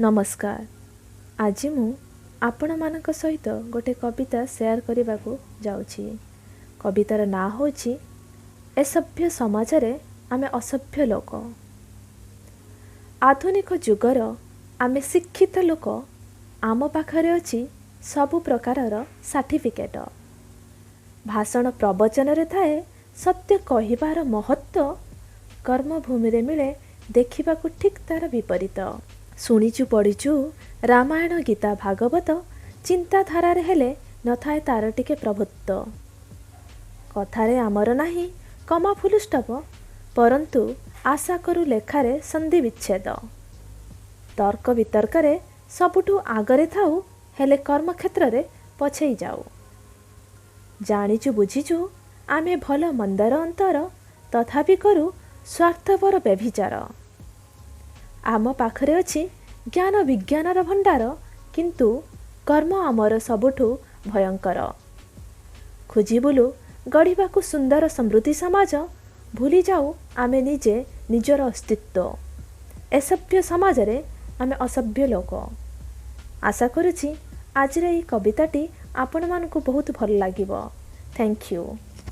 नमस्कार। आज मु आपण मानक सहित गोटे कविता शेयर करने को जाऊँगी। कवितार ना होची ए सभ्य समाज रे आमे असभ्य लोक। आधुनिक जुगर आमे शिक्षित लोक आम पाखरे अछि सबु प्रकारर सर्टिफिकेट। भाषण प्रवचन रे थाए सत्य कहिबार महत्व, कर्मभूमि रे मिले देखिबा को ठीक तार विपरीत। शुणीचु पढ़ीचु रामायण गीता भागवत, चिंताधारा हेले न थाए तार टिके प्रभुत्व। कथारे आमर नाही कमा फुल स्टप, परंतु आशा करू लेखारे संधि विच्छेद। तर्क वितर्करे सबुठु आगरे थाउ, हेले कर्म क्षेत्र रे पछेई जाऊ। जानिचु बुझीचु आमे भल मंदर अंतर, तथापि करू स्वार्थपर व्यभिचार। आम पाखरे अछि ज्ञान विज्ञानर भंडार, किंतु कर्म आमर सबुठु भयंकर। खोजी बुलु गढ़िबाकु सुंदर समृद्धि समाज, भूली जाऊ आमे निजे निजर अस्तित्व। ए सभ्य समाज रे आमे असभ्य लोक। आशा करुछि आज रे ई कविताटी आपण मानकु बहुत भल लागिबो। Thank you.